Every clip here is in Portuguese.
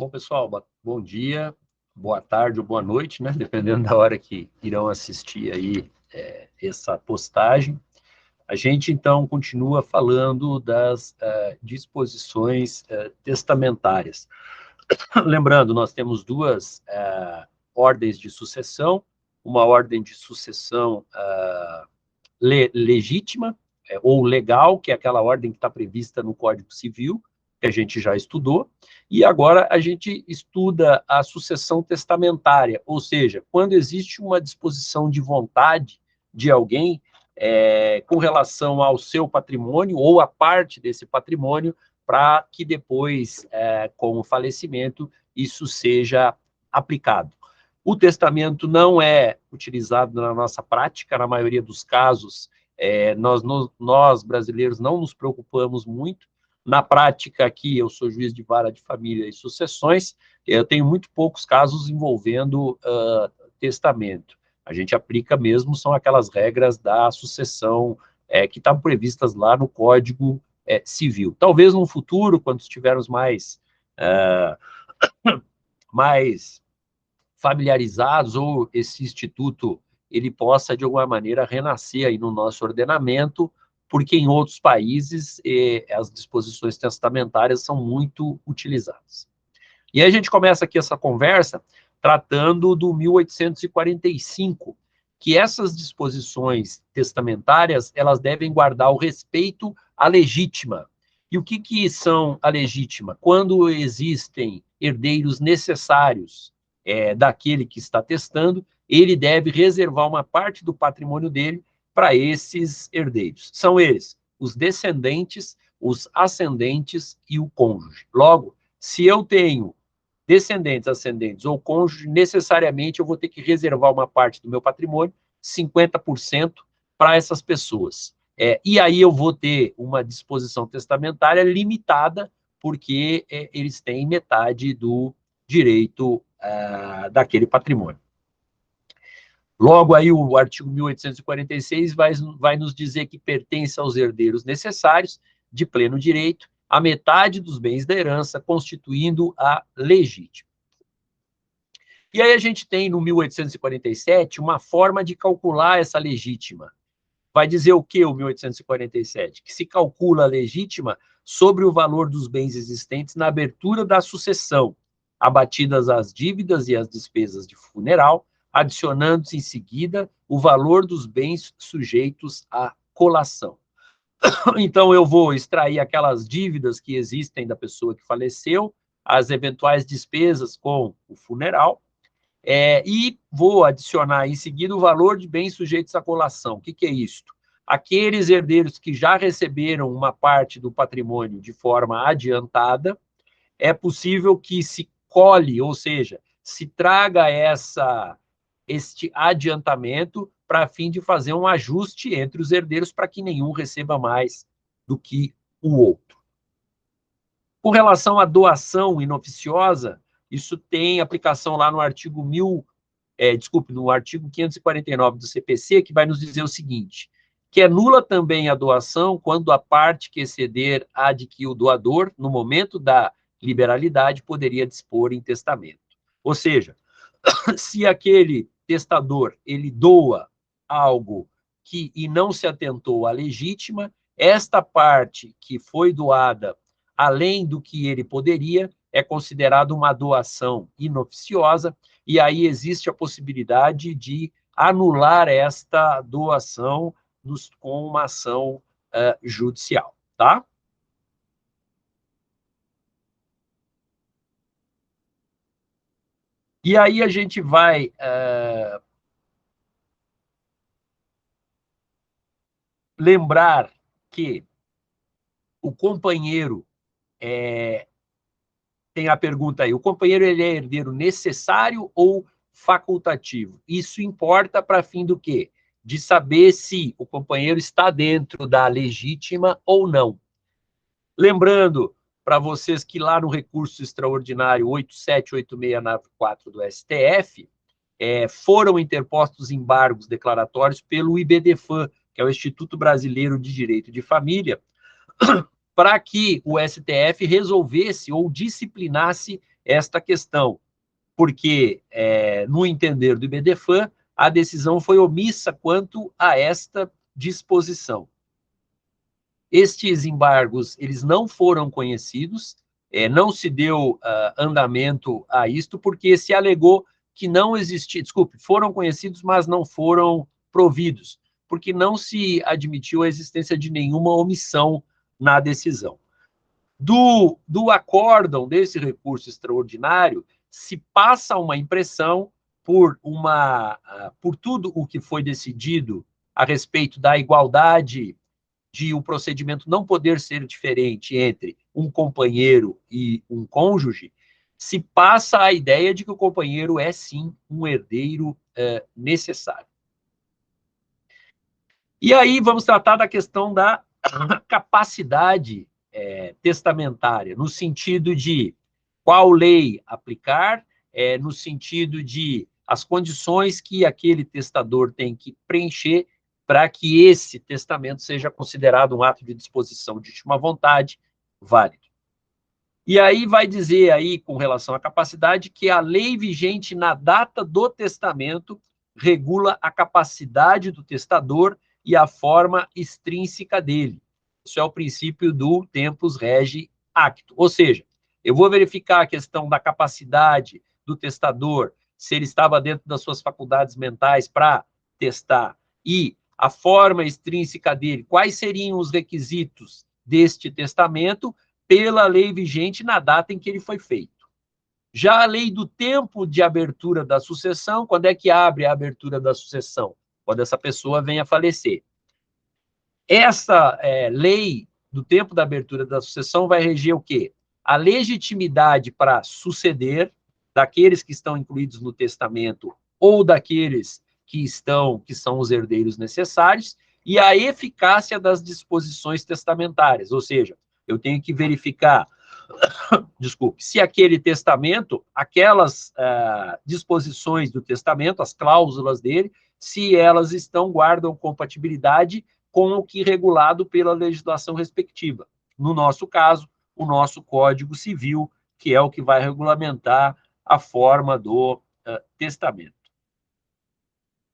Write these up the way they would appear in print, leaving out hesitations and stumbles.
Bom, pessoal, bom dia, boa tarde ou boa noite, né? Dependendo da hora que irão assistir aí essa postagem. A gente, então, continua falando das disposições testamentárias. Lembrando, nós temos duas ordens de sucessão, uma ordem de sucessão legítima, ou legal, que é aquela ordem que está prevista no Código Civil, que a gente já estudou, e agora a gente estuda a sucessão testamentária, ou seja, quando existe uma disposição de vontade de alguém com relação ao seu patrimônio ou a parte desse patrimônio, para que depois, com o falecimento, isso seja aplicado. O testamento não é utilizado na nossa prática, na maioria dos casos, nós brasileiros não nos preocupamos muito. Na prática aqui, eu sou juiz de vara de família e sucessões, eu tenho muito poucos casos envolvendo testamento. A gente aplica mesmo, são aquelas regras da sucessão que estão previstas lá no Código Civil. Talvez no futuro, quando estivermos mais familiarizados, ou esse instituto ele possa, de alguma maneira, renascer aí no nosso ordenamento, porque em outros países as disposições testamentárias são muito utilizadas. E aí a gente começa aqui essa conversa tratando do 1845, que essas disposições testamentárias, elas devem guardar o respeito à legítima. E o que são a legítima? Quando existem herdeiros necessários daquele que está testando, ele deve reservar uma parte do patrimônio dele para esses herdeiros. São eles os descendentes, os ascendentes e o cônjuge. Logo, se eu tenho descendentes, ascendentes ou cônjuge, necessariamente eu vou ter que reservar uma parte do meu patrimônio, 50%, para essas pessoas. E aí eu vou ter uma disposição testamentária limitada, porque eles têm metade do direito daquele patrimônio. Logo aí o artigo 1846 vai nos dizer que pertence aos herdeiros necessários, de pleno direito, a metade dos bens da herança, constituindo a legítima. E aí a gente tem, no 1847, uma forma de calcular essa legítima. Vai dizer o que o 1847? Que se calcula a legítima sobre o valor dos bens existentes na abertura da sucessão, abatidas as dívidas e as despesas de funeral, adicionando-se em seguida o valor dos bens sujeitos à colação. Então, eu vou extrair aquelas dívidas que existem da pessoa que faleceu, as eventuais despesas com o funeral, e vou adicionar em seguida o valor de bens sujeitos à colação. O que é isto? Aqueles herdeiros que já receberam uma parte do patrimônio de forma adiantada, é possível que se cole, ou seja, se traga este adiantamento para fim de fazer um ajuste entre os herdeiros para que nenhum receba mais do que o outro. Com relação à doação inoficiosa, isso tem aplicação lá no artigo no artigo 549 do CPC, que vai nos dizer o seguinte, que é nula também a doação quando a parte que exceder a de que o doador, no momento da liberalidade, poderia dispor em testamento. Ou seja, se aquele testador ele doa algo e não se atentou à legítima, esta parte que foi doada além do que ele poderia é considerada uma doação inoficiosa, e aí existe a possibilidade de anular esta doação com uma ação judicial, tá? E aí a gente vai lembrar que o companheiro tem a pergunta aí, o companheiro ele é herdeiro necessário ou facultativo? Isso importa para fim do quê? De saber se o companheiro está dentro da legítima ou não. Lembrando para vocês que lá no recurso extraordinário 878694 do STF, foram interpostos embargos declaratórios pelo IBDFAM, que é o Instituto Brasileiro de Direito de Família, para que o STF resolvesse ou disciplinasse esta questão, porque, no entender do IBDFAN, a decisão foi omissa quanto a esta disposição. Estes embargos, eles não foram conhecidos, não se deu andamento a isto, porque se alegou que não existia, desculpe, foram conhecidos, mas não foram providos, porque não se admitiu a existência de nenhuma omissão na decisão. Do acórdão desse recurso extraordinário, se passa uma impressão por tudo o que foi decidido a respeito da igualdade de o procedimento não poder ser diferente entre um companheiro e um cônjuge, se passa a ideia de que o companheiro é, sim, um herdeiro necessário. E aí vamos tratar da questão da capacidade testamentária, no sentido de qual lei aplicar, no sentido de as condições que aquele testador tem que preencher para que esse testamento seja considerado um ato de disposição de última vontade válido. E aí vai dizer aí, com relação à capacidade, que a lei vigente na data do testamento regula a capacidade do testador e a forma extrínseca dele. Isso é o princípio do tempus regi acto. Ou seja, eu vou verificar a questão da capacidade do testador, se ele estava dentro das suas faculdades mentais para testar, e a forma extrínseca dele, quais seriam os requisitos deste testamento pela lei vigente na data em que ele foi feito. Já a lei do tempo de abertura da sucessão, quando é que abre a abertura da sucessão? Quando essa pessoa vem a falecer. Essa lei do tempo da abertura da sucessão vai reger o quê? A legitimidade para suceder daqueles que estão incluídos no testamento ou daqueles que são os herdeiros necessários, e a eficácia das disposições testamentárias, ou seja, eu tenho que verificar, desculpe, se aquele testamento, aquelas disposições do testamento, as cláusulas dele, se elas guardam compatibilidade com o que regulado pela legislação respectiva. No nosso caso, o nosso Código Civil, que é o que vai regulamentar a forma do testamento.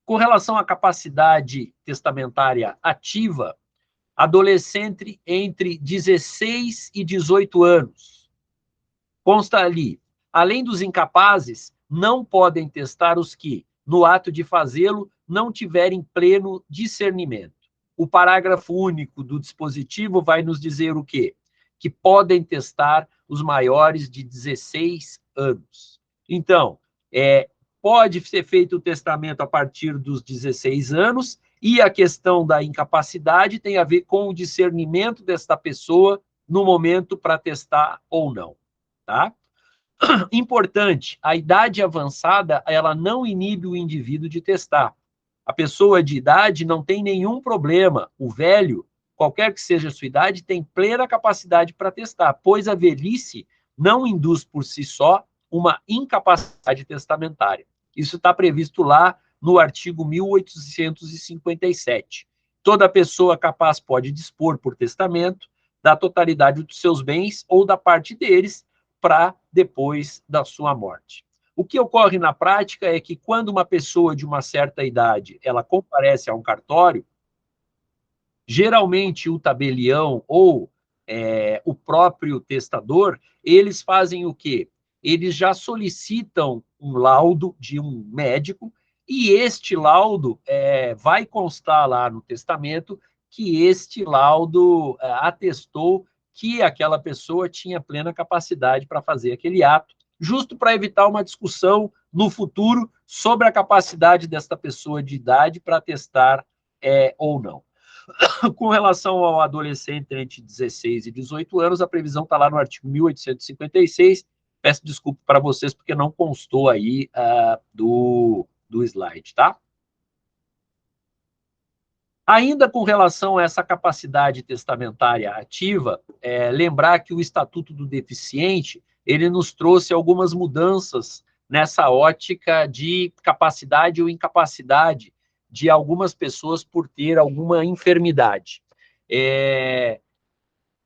Com relação à capacidade testamentária ativa, adolescente entre 16 e 18 anos. Consta ali, além dos incapazes, não podem testar os que, no ato de fazê-lo, não tiverem pleno discernimento. O parágrafo único do dispositivo vai nos dizer o quê? Que podem testar os maiores de 16 anos. Então, pode ser feito o testamento a partir dos 16 anos, e a questão da incapacidade tem a ver com o discernimento desta pessoa no momento para testar ou não, tá? Importante, a idade avançada, ela não inibe o indivíduo de testar. A pessoa de idade não tem nenhum problema. O velho, qualquer que seja a sua idade, tem plena capacidade para testar, pois a velhice não induz por si só uma incapacidade testamentária. Isso está previsto lá no artigo 1857. Toda pessoa capaz pode dispor por testamento da totalidade dos seus bens ou da parte deles para depois da sua morte. O que ocorre na prática é que quando uma pessoa de uma certa idade ela comparece a um cartório, geralmente o tabelião ou o próprio testador, eles fazem o quê? Eles já solicitam um laudo de um médico e este laudo vai constar lá no testamento que este laudo atestou que aquela pessoa tinha plena capacidade para fazer aquele ato, justo para evitar uma discussão no futuro sobre a capacidade desta pessoa de idade para testar ou não. Com relação ao adolescente entre 16 e 18 anos, a previsão está lá no artigo 1856. Peço desculpa para vocês, porque não constou aí do slide, tá? Ainda com relação a essa capacidade testamentária ativa, lembrar que o Estatuto do Deficiente, ele nos trouxe algumas mudanças nessa ótica de capacidade ou incapacidade de algumas pessoas por ter alguma enfermidade.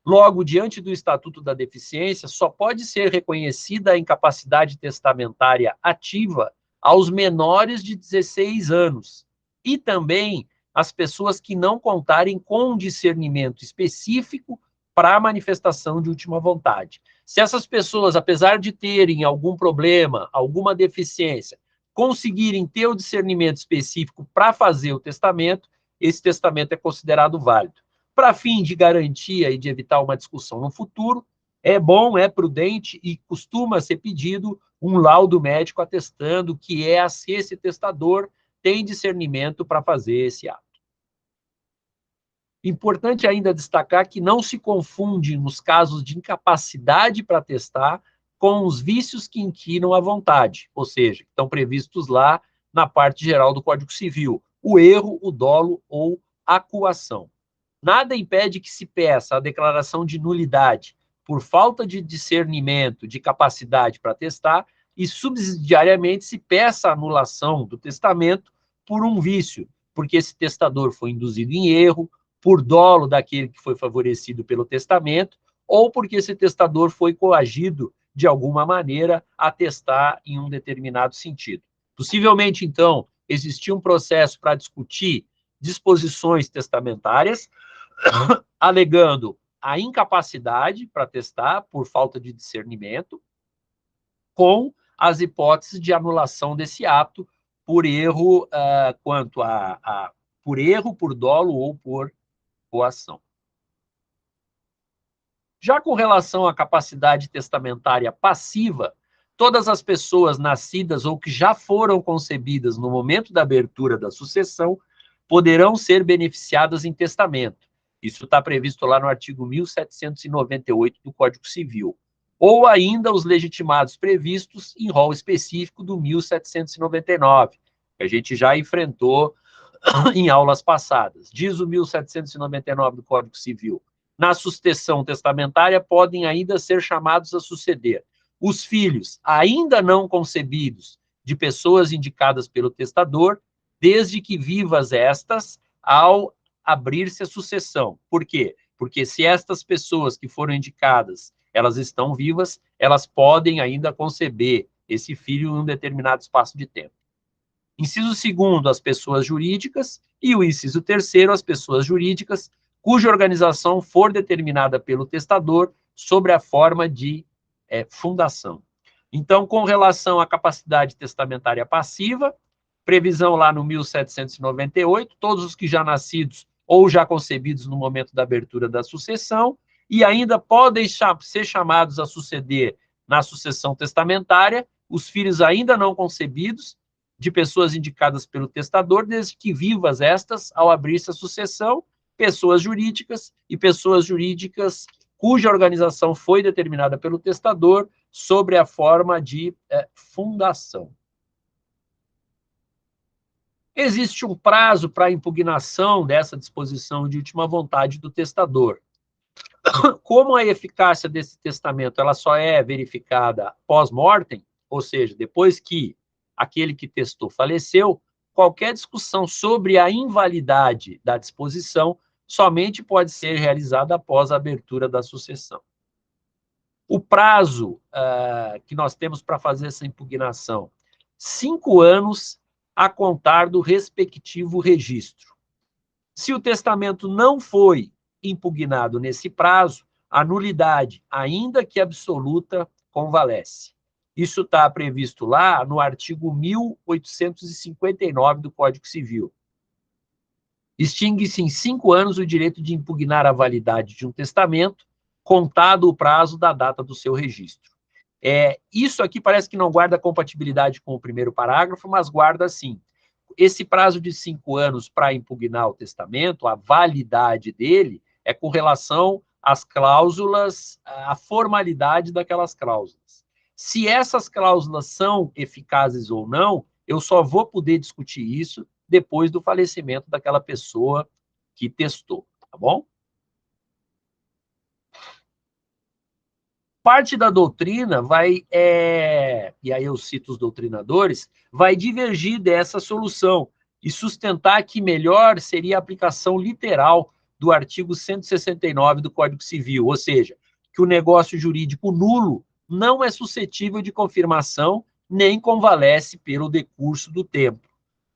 Logo, diante do Estatuto da Deficiência, só pode ser reconhecida a incapacidade testamentária ativa aos menores de 16 anos e também as pessoas que não contarem com um discernimento específico para a manifestação de última vontade. Se essas pessoas, apesar de terem algum problema, alguma deficiência, conseguirem ter o discernimento específico para fazer o testamento, esse testamento é considerado válido. Para fim de garantia e de evitar uma discussão no futuro, é bom, é prudente e costuma ser pedido um laudo médico atestando que esse testador tem discernimento para fazer esse ato. Importante ainda destacar que não se confunde nos casos de incapacidade para testar com os vícios que inquinam a vontade, ou seja, estão previstos lá na parte geral do Código Civil, o erro, o dolo ou a coação. Nada impede que se peça a declaração de nulidade por falta de discernimento, de capacidade para testar, e subsidiariamente se peça a anulação do testamento por um vício, porque esse testador foi induzido em erro, por dolo daquele que foi favorecido pelo testamento, ou porque esse testador foi coagido de alguma maneira a testar em um determinado sentido. Possivelmente, então, existia um processo para discutir disposições testamentárias, alegando a incapacidade para testar por falta de discernimento, com as hipóteses de anulação desse ato por erro, por erro, por dolo ou por coação. Já com relação à capacidade testamentária passiva, todas as pessoas nascidas ou que já foram concebidas no momento da abertura da sucessão poderão ser beneficiadas em testamento. Isso está previsto lá no artigo 1798 do Código Civil. Ou ainda os legitimados previstos em rol específico do 1799, que a gente já enfrentou em aulas passadas. Diz o 1799 do Código Civil: na sucessão testamentária podem ainda ser chamados a suceder os filhos ainda não concebidos de pessoas indicadas pelo testador, desde que vivas estas ao abrir-se a sucessão. Por quê? Porque se estas pessoas que foram indicadas, elas estão vivas, elas podem ainda conceber esse filho em um determinado espaço de tempo. Inciso 2º, as pessoas jurídicas, e o inciso 3º, as pessoas jurídicas, cuja organização for determinada pelo testador sobre a forma de fundação. Então, com relação à capacidade testamentária passiva, previsão lá no 1798, todos os que já nascidos ou já concebidos no momento da abertura da sucessão, e ainda podem ser chamados a suceder na sucessão testamentária os filhos ainda não concebidos de pessoas indicadas pelo testador, desde que vivas estas ao abrir-se a sucessão, pessoas jurídicas e pessoas jurídicas cuja organização foi determinada pelo testador sobre a forma de fundação. Existe um prazo para a impugnação dessa disposição de última vontade do testador. Como a eficácia desse testamento ela só é verificada pós-mortem, ou seja, depois que aquele que testou faleceu, qualquer discussão sobre a invalidade da disposição somente pode ser realizada após a abertura da sucessão. O prazo que nós temos para fazer essa impugnação, 5 anos a contar do respectivo registro. Se o testamento não foi impugnado nesse prazo, a nulidade, ainda que absoluta, convalesce. Isso está previsto lá no artigo 1859 do Código Civil. Extingue-se em 5 anos o direito de impugnar a validade de um testamento, contado o prazo da data do seu registro. Isso aqui parece que não guarda compatibilidade com o primeiro parágrafo, mas guarda sim. Esse prazo de 5 anos para impugnar o testamento, a validade dele é com relação às cláusulas, à formalidade daquelas cláusulas. Se essas cláusulas são eficazes ou não, eu só vou poder discutir isso depois do falecimento daquela pessoa que testou, tá bom? Parte da doutrina vai, e aí eu cito os doutrinadores, vai divergir dessa solução e sustentar que melhor seria a aplicação literal do artigo 169 do Código Civil, ou seja, que o negócio jurídico nulo não é suscetível de confirmação nem convalesce pelo decurso do tempo.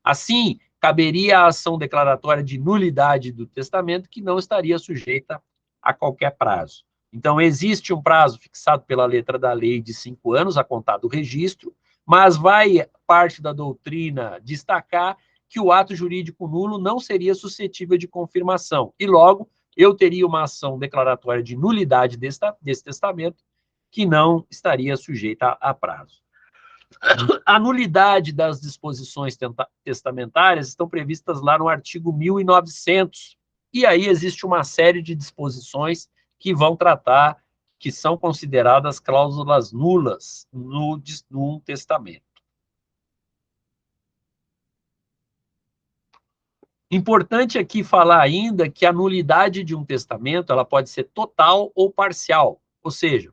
Assim, caberia a ação declaratória de nulidade do testamento que não estaria sujeita a qualquer prazo. Então, existe um prazo fixado pela letra da lei de 5 anos, a contar do registro, mas vai parte da doutrina destacar que o ato jurídico nulo não seria suscetível de confirmação. E, logo, eu teria uma ação declaratória de nulidade desse testamento que não estaria sujeita a prazo. A nulidade das disposições testamentárias estão previstas lá no artigo 1900. E aí existe uma série de disposições que vão tratar, que são consideradas cláusulas nulas num testamento. Importante aqui falar ainda que a nulidade de um testamento ela pode ser total ou parcial, ou seja,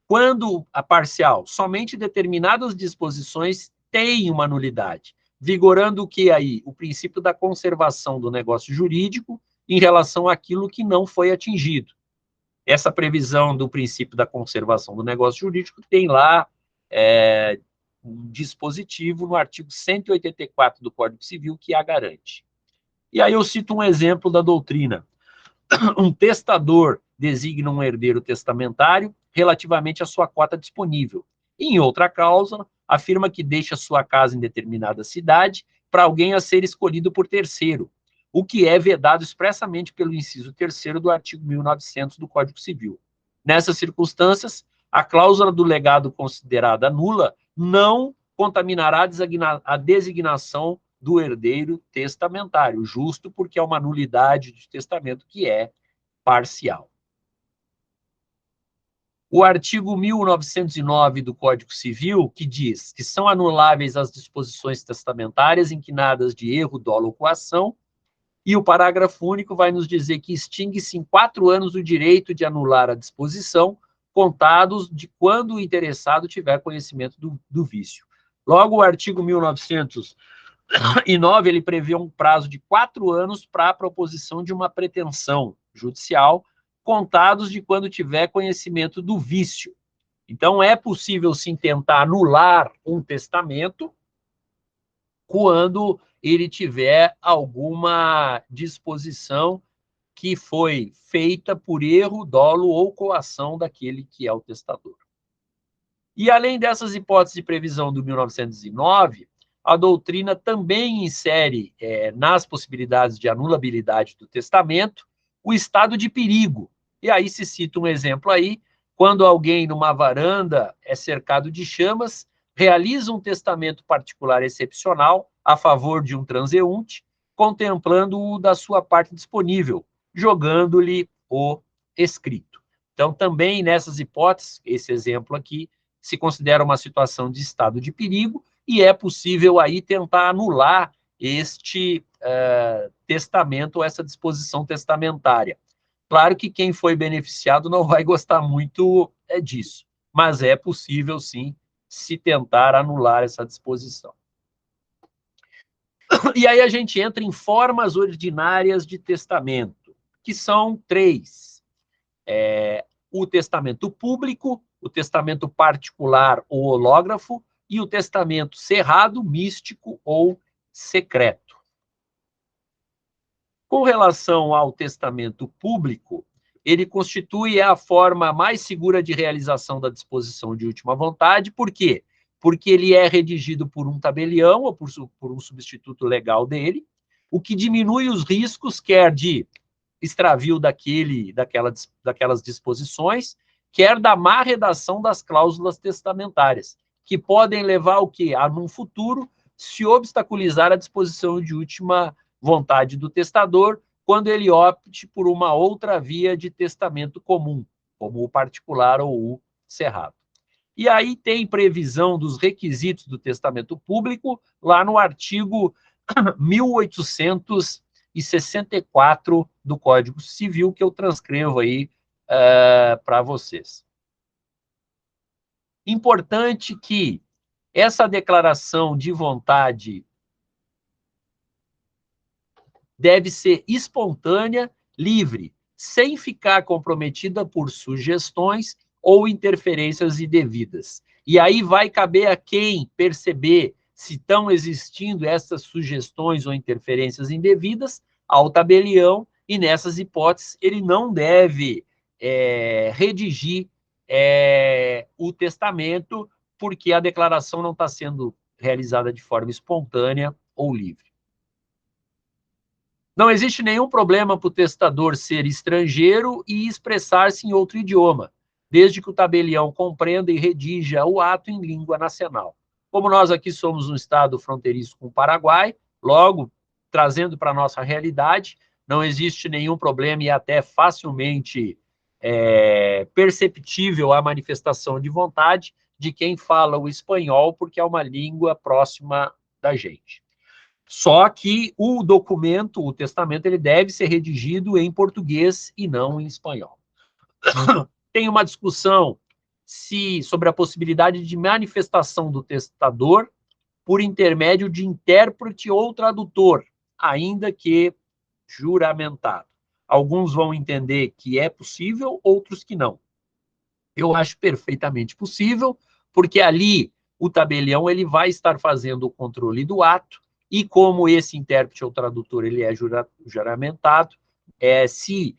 quando a parcial, somente determinadas disposições têm uma nulidade, vigorando o que aí? O princípio da conservação do negócio jurídico em relação àquilo que não foi atingido. Essa previsão do princípio da conservação do negócio jurídico tem lá um dispositivo no artigo 184 do Código Civil que a garante. E aí eu cito um exemplo da doutrina. Um testador designa um herdeiro testamentário relativamente à sua cota disponível. Em outra cláusula, afirma que deixa sua casa em determinada cidade para alguém a ser escolhido por terceiro, o que é vedado expressamente pelo inciso 3º do artigo 1900 do Código Civil. Nessas circunstâncias, a cláusula do legado considerada nula não contaminará a designação do herdeiro testamentário, justo porque é uma nulidade de testamento que é parcial. O artigo 1909 do Código Civil, que diz que são anuláveis as disposições testamentárias inquinadas de erro, dolo ou coação, e o parágrafo único vai nos dizer que extingue-se em 4 anos o direito de anular a disposição, contados de quando o interessado tiver conhecimento do vício. Logo, o artigo 1909, ele prevê um prazo de 4 anos para a proposição de uma pretensão judicial, contados de quando tiver conhecimento do vício. Então, é possível, sim, tentar anular um testamento quando ele tiver alguma disposição que foi feita por erro, dolo ou coação daquele que é o testador. E, além dessas hipóteses de previsão do 1909, a doutrina também insere nas possibilidades de anulabilidade do testamento o estado de perigo. E aí se cita um exemplo aí, quando alguém numa varanda é cercado de chamas, realiza um testamento particular excepcional a favor de um transeunte, contemplando-o da sua parte disponível, jogando-lhe o escrito. Então, também nessas hipóteses, esse exemplo aqui, se considera uma situação de estado de perigo e é possível aí tentar anular este testamento ou essa disposição testamentária. Claro que quem foi beneficiado não vai gostar muito disso, mas é possível, sim, se tentar anular essa disposição. E aí a gente entra em formas ordinárias de testamento, que são 3. O testamento público, o testamento particular ou hológrafo e o testamento cerrado, místico ou secreto. Com relação ao testamento público, ele constitui a forma mais segura de realização da disposição de última vontade. Por quê? Porque ele é redigido por um tabelião ou por um substituto legal dele, o que diminui os riscos, quer de extravio daquelas disposições, quer da má redação das cláusulas testamentárias, que podem levar ao quê? A, num futuro, se obstaculizar a disposição de última vontade do testador, quando ele opte por uma outra via de testamento comum, como o particular ou o cerrado. E aí tem previsão dos requisitos do testamento público lá no artigo 1864 do Código Civil, que eu transcrevo aí para vocês. Importante que essa declaração de vontade deve ser espontânea, livre, sem ficar comprometida por sugestões ou interferências indevidas. E aí vai caber a quem perceber se estão existindo essas sugestões ou interferências indevidas ao tabelião, e nessas hipóteses ele não deve redigir o testamento, porque a declaração não está sendo realizada de forma espontânea ou livre. Não existe nenhum problema para o testador ser estrangeiro e expressar-se em outro idioma, desde que o tabelião compreenda e redija o ato em língua nacional. Como nós aqui somos um estado fronteiriço com o Paraguai, logo, trazendo para a nossa realidade, não existe nenhum problema e até facilmente perceptível a manifestação de vontade de quem fala o espanhol, porque é uma língua próxima da gente. Só que o documento, o testamento, ele deve ser redigido em português e não em espanhol. Tem uma discussão sobre a possibilidade de manifestação do testador por intermédio de intérprete ou tradutor, ainda que juramentado. Alguns vão entender que é possível, outros que não. Eu acho perfeitamente possível, porque ali o tabelião ele vai estar fazendo o controle do ato, e como esse intérprete ou tradutor ele é juramentado, se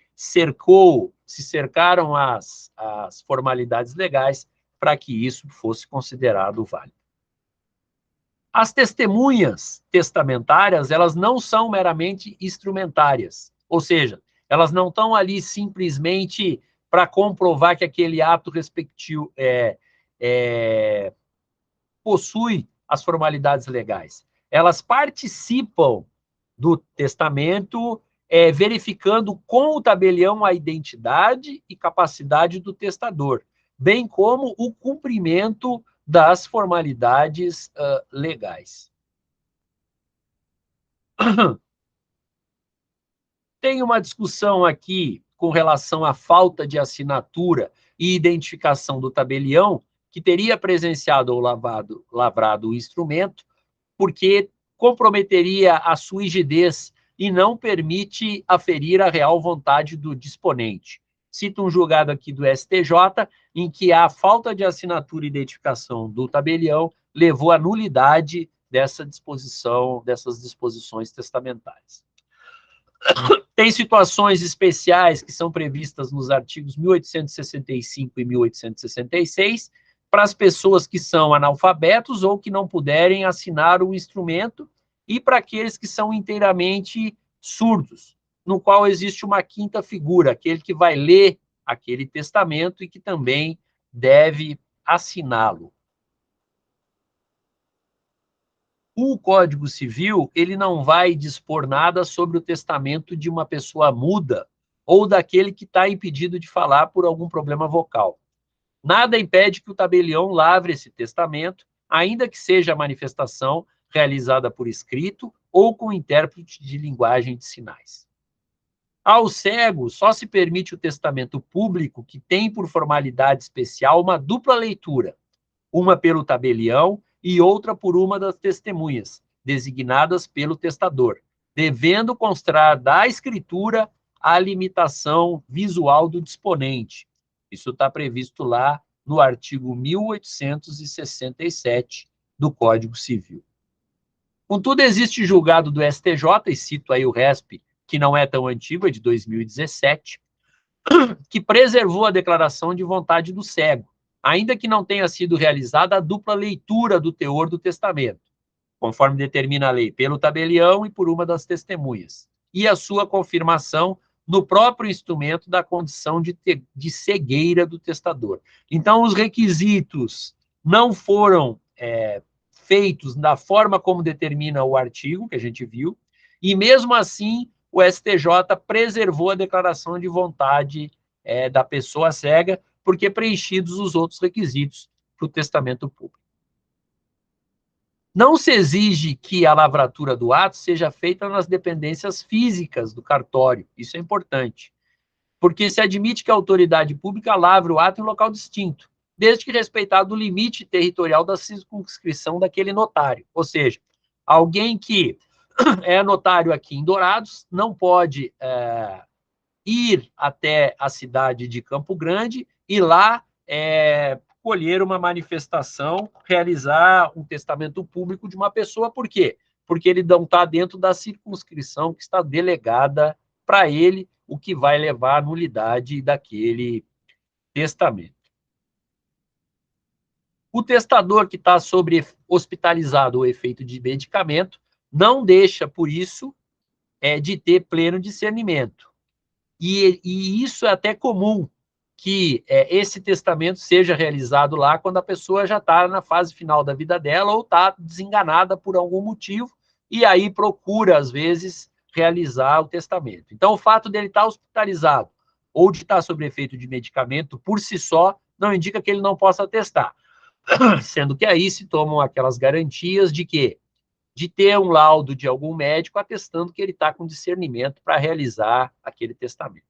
cercaram as formalidades legais para que isso fosse considerado válido. As testemunhas testamentárias, elas não são meramente instrumentárias, ou seja, elas não estão ali simplesmente para comprovar que aquele ato respectivo possui as formalidades legais. Elas participam do testamento, verificando com o tabelião a identidade e capacidade do testador, bem como o cumprimento das formalidades legais. Tem uma discussão aqui com relação à falta de assinatura e identificação do tabelião, que teria presenciado ou lavrado o instrumento, porque comprometeria a sua rigidez e não permite aferir a real vontade do disponente. Cito um julgado aqui do STJ, em que a falta de assinatura e identificação do tabelião levou à nulidade dessas disposições testamentárias. Tem situações especiais que são previstas nos artigos 1865 e 1866, para as pessoas que são analfabetos ou que não puderem assinar o instrumento, e para aqueles que são inteiramente surdos, no qual existe uma quinta figura, aquele que vai ler aquele testamento e que também deve assiná-lo. O Código Civil, ele não vai dispor nada sobre o testamento de uma pessoa muda ou daquele que está impedido de falar por algum problema vocal. Nada impede que o tabelião lavre esse testamento, ainda que seja a manifestação realizada por escrito ou com intérprete de linguagem de sinais. Ao cego, só se permite o testamento público que tem por formalidade especial uma dupla leitura, uma pelo tabelião e outra por uma das testemunhas, designadas pelo testador, devendo constar da escritura a limitação visual do disponente. Isso está previsto lá no artigo 1867 do Código Civil. Contudo, existe julgado do STJ, e cito aí o RESP, que não é tão antigo, é de 2017, que preservou a declaração de vontade do cego, ainda que não tenha sido realizada a dupla leitura do teor do testamento, conforme determina a lei, pelo tabelião e por uma das testemunhas, e a sua confirmação no próprio instrumento da condição de cegueira do testador. Então, os requisitos não foram feitos da forma como determina o artigo, que a gente viu, e mesmo assim, o STJ preservou a declaração de vontade da pessoa cega, porque preenchidos os outros requisitos para o testamento público. Não se exige que a lavratura do ato seja feita nas dependências físicas do cartório, isso é importante, porque se admite que a autoridade pública lavre o ato em local distinto, desde que respeitado o limite territorial da circunscrição daquele notário, ou seja, alguém que é notário aqui em Dourados não pode ir até a cidade de Campo Grande e lá colher uma manifestação, realizar um testamento público de uma pessoa. Por quê? Porque ele não está dentro da circunscrição que está delegada para ele, o que vai levar à nulidade daquele testamento. O testador que está hospitalizado ou efeito de medicamento não deixa, por isso, de ter pleno discernimento. E isso é até comum, que esse testamento seja realizado lá quando a pessoa já está na fase final da vida dela ou está desenganada por algum motivo, e aí procura, às vezes, realizar o testamento. Então, o fato dele estar hospitalizado ou de estar sob efeito de medicamento, por si só, não indica que ele não possa testar. Sendo que aí se tomam aquelas garantias de que de ter um laudo de algum médico atestando que ele está com discernimento para realizar aquele testamento.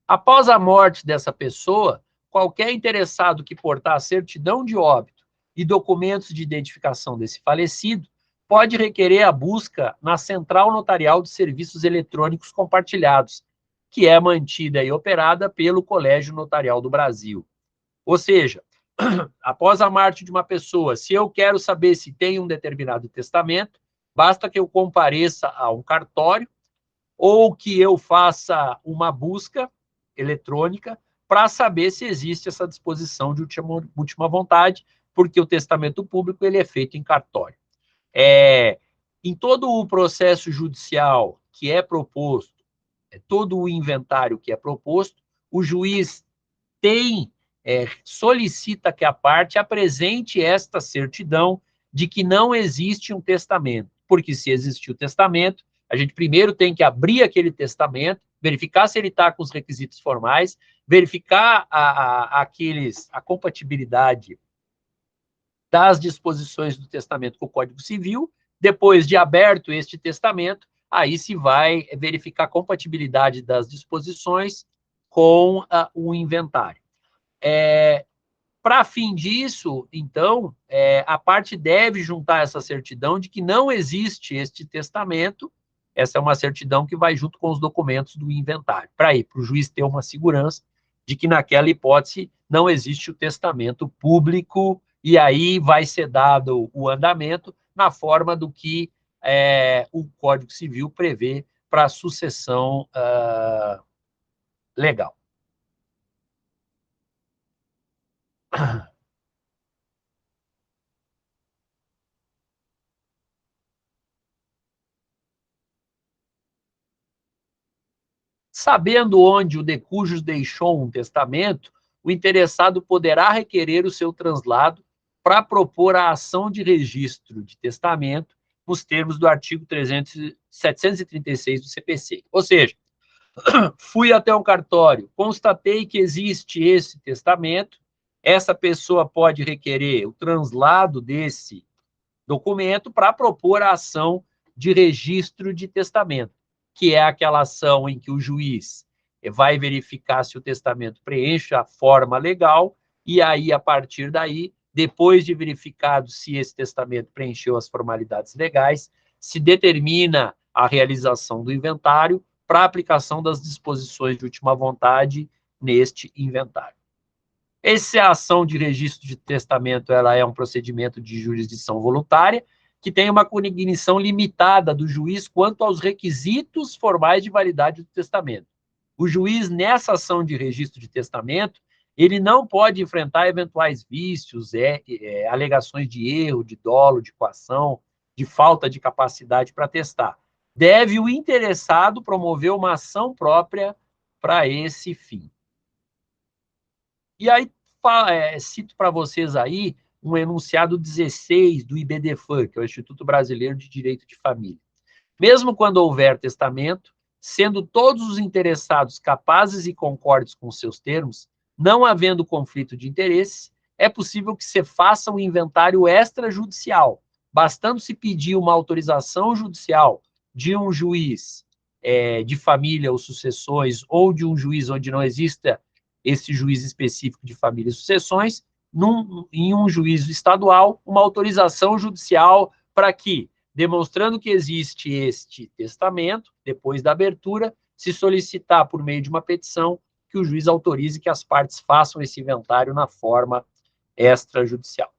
Após a morte dessa pessoa, qualquer interessado que portar a certidão de óbito e documentos de identificação desse falecido pode requerer a busca na Central Notarial de Serviços Eletrônicos Compartilhados, que é mantida e operada pelo Colégio Notarial do Brasil. Ou seja, após a morte de uma pessoa, se eu quero saber se tem um determinado testamento, basta que eu compareça a um cartório ou que eu faça uma busca eletrônica para saber se existe essa disposição de última vontade, porque o testamento público ele é feito em cartório. Em todo o processo judicial que é proposto, todo o inventário que é proposto, o juiz solicita que a parte apresente esta certidão de que não existe um testamento, porque se existir o testamento, a gente primeiro tem que abrir aquele testamento, verificar se ele está com os requisitos formais, verificar a compatibilidade das disposições do testamento com o Código Civil. Depois de aberto este testamento, aí se vai verificar a compatibilidade das disposições com o inventário. Para fim disso, então, a parte deve juntar essa certidão de que não existe este testamento. Essa é uma certidão que vai junto com os documentos do inventário, para o juiz ter uma segurança de que naquela hipótese não existe o testamento público, e aí vai ser dado o andamento na forma do que o Código Civil prevê para a sucessão legal. Sabendo onde o de cujos deixou um testamento, o interessado poderá requerer o seu translado para propor a ação de registro de testamento nos termos do artigo 736 do CPC. Ou seja, fui até um cartório, constatei que existe esse testamento, essa pessoa pode requerer o translado desse documento para propor a ação de registro de testamento, que é aquela ação em que o juiz vai verificar se o testamento preenche a forma legal, e aí, a partir daí, depois de verificado se esse testamento preencheu as formalidades legais, se determina a realização do inventário para aplicação das disposições de última vontade neste inventário. Essa ação de registro de testamento ela é um procedimento de jurisdição voluntária, que tem uma cognição limitada do juiz quanto aos requisitos formais de validade do testamento. O juiz, nessa ação de registro de testamento, ele não pode enfrentar eventuais vícios, alegações de erro, de dolo, de coação, de falta de capacidade para testar. Deve o interessado promover uma ação própria para esse fim. E aí, cito para vocês aí um enunciado 16 do IBDFAM, que é o Instituto Brasileiro de Direito de Família. Mesmo quando houver testamento, sendo todos os interessados capazes e concordes com seus termos, não havendo conflito de interesses, é possível que se faça um inventário extrajudicial, bastando se pedir uma autorização judicial de um juiz de família ou sucessões, ou de um juiz onde não exista esse juiz específico de família e sucessões, em um juízo estadual, uma autorização judicial para que, demonstrando que existe este testamento, depois da abertura, se solicitar por meio de uma petição que o juiz autorize que as partes façam esse inventário na forma extrajudicial.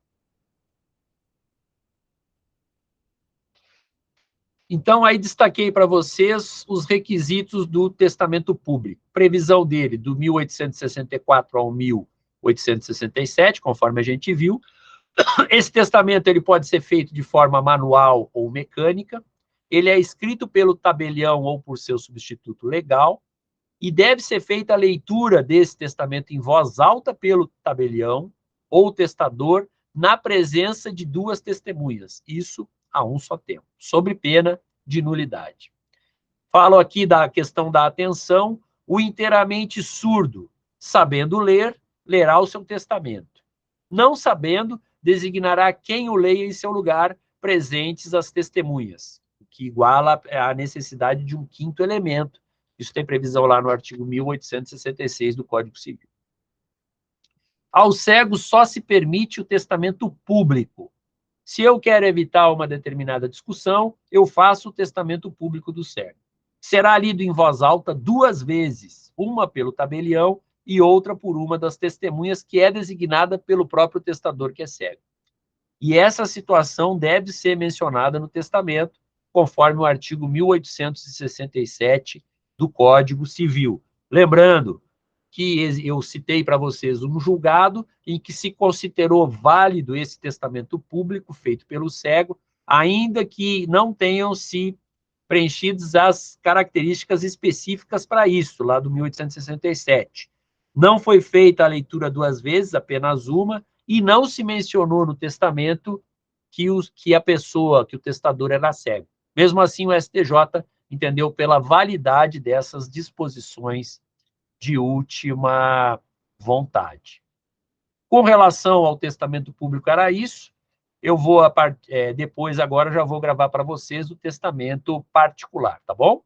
Então, aí destaquei para vocês os requisitos do testamento público. Previsão dele do 1864 ao 1867, conforme a gente viu. Esse testamento ele pode ser feito de forma manual ou mecânica. Ele é escrito pelo tabelião ou por seu substituto legal. E deve ser feita a leitura desse testamento em voz alta pelo tabelião ou testador na presença de duas testemunhas. Isso a um só tempo, sob pena de nulidade. Falo aqui da questão da atenção. O inteiramente surdo, sabendo ler, lerá o seu testamento. Não sabendo, designará quem o leia em seu lugar, presentes as testemunhas, o que iguala a necessidade de um quinto elemento. Isso tem previsão lá no artigo 1866 do Código Civil. Ao cego só se permite o testamento público. Se eu quero evitar uma determinada discussão, eu faço o testamento público do cego. Será lido em voz alta 2 vezes, uma pelo tabelião e outra por uma das testemunhas que é designada pelo próprio testador que é cego. E essa situação deve ser mencionada no testamento, conforme o artigo 1867 do Código Civil. Lembrando que eu citei para vocês um julgado em que se considerou válido esse testamento público feito pelo cego, ainda que não tenham se preenchidas as características específicas para isso, lá do 1867. Não foi feita a leitura 2 vezes, apenas uma, e não se mencionou no testamento que a pessoa, que o testador era cego. Mesmo assim, o STJ entendeu pela validade dessas disposições de última vontade. Com relação ao testamento público, era isso. Eu vou, depois, agora, já vou gravar para vocês o testamento particular, tá bom?